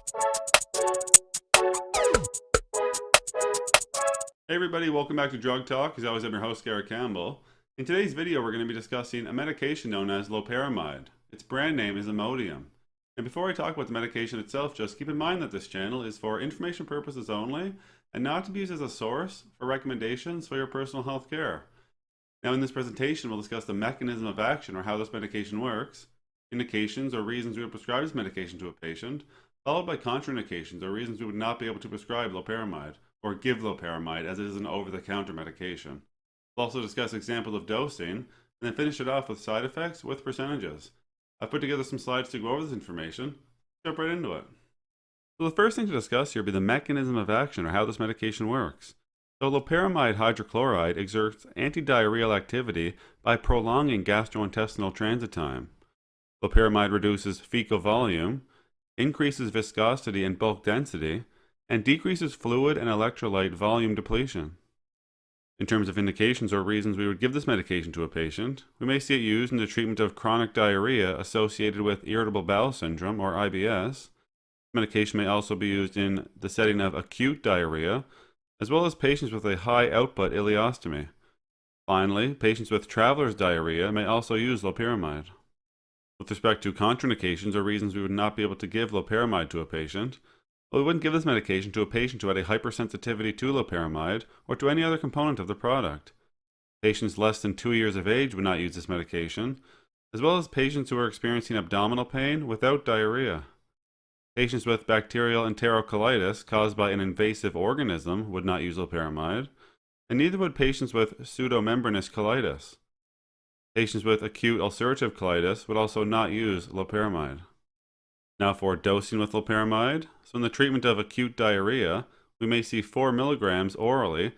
Hey everybody, welcome back to Drug Talk. As always, I'm your host, Garrett Campbell. In today's video, we're going to be discussing a medication known as Loperamide. Its brand name is Imodium. And before I talk about the medication itself, just keep in mind that this channel is for information purposes only and not to be used as a source for recommendations for your personal health care. Now in this presentation, we'll discuss the mechanism of action or how this medication works, indications or reasons we would prescribe this medication to a patient, followed by contraindications or reasons we would not be able to prescribe Loperamide or give Loperamide as it is an over-the-counter medication. We'll also discuss examples of dosing and then finish it off with side effects with percentages. I've put together some slides to go over this information. Jump right into it. So the first thing to discuss here will be the mechanism of action or how this medication works. So loperamide hydrochloride exerts antidiarrheal activity by prolonging gastrointestinal transit time. Loperamide reduces fecal volume, increases viscosity and bulk density, and decreases fluid and electrolyte volume depletion. In terms of indications or reasons we would give this medication to a patient, we may see it used in the treatment of chronic diarrhea associated with irritable bowel syndrome or IBS. Medication may also be used in the setting of acute diarrhea, as well as patients with a high output ileostomy. Finally, patients with traveler's diarrhea may also use loperamide. With respect to contraindications or reasons we would not be able to give loperamide to a patient, we wouldn't give this medication to a patient who had a hypersensitivity to loperamide or to any other component of the product. Patients less than 2 years of age would not use this medication, as well as patients who are experiencing abdominal pain without diarrhea. Patients with bacterial enterocolitis caused by an invasive organism would not use loperamide, and neither would patients with pseudomembranous colitis. Patients with acute ulcerative colitis would also not use loperamide. Now for dosing with loperamide, so in the treatment of acute diarrhea, we may see 4 milligrams orally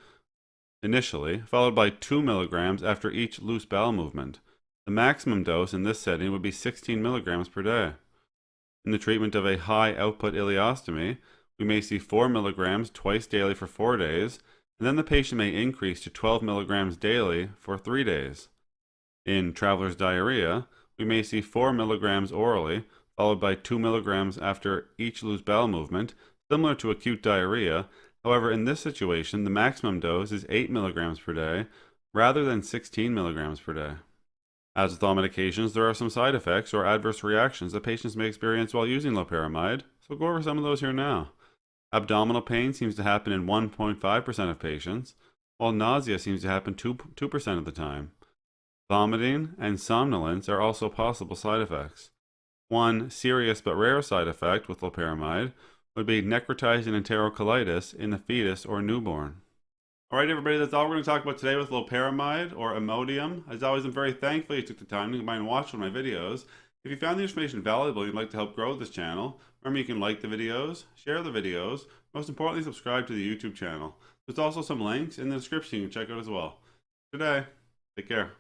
initially, followed by 2 milligrams after each loose bowel movement. The maximum dose in this setting would be 16 milligrams per day. In the treatment of a high output ileostomy, we may see 4 milligrams twice daily for 4 days, and then the patient may increase to 12 milligrams daily for 3 days. In traveler's diarrhea, we may see 4 milligrams orally, followed by 2 milligrams after each loose bowel movement, similar to acute diarrhea. However, in this situation, the maximum dose is 8 milligrams per day, rather than 16 milligrams per day. As with all medications, there are some side effects or adverse reactions that patients may experience while using loperamide, so we'll go over some of those here now. Abdominal pain seems to happen in 1.5% of patients, while nausea seems to happen 2% of the time. Vomiting and somnolence are also possible side effects. One serious but rare side effect with loperamide would be necrotizing enterocolitis in the fetus or newborn. Alright everybody, that's all we're going to talk about today with loperamide or Imodium. As always, I'm very thankful you took the time to come by and watch one of my videos. If you found the information valuable and you'd like to help grow this channel, remember you can like the videos, share the videos, most importantly subscribe to the YouTube channel. There's also some links in the description you can check out as well. Good day. Take care.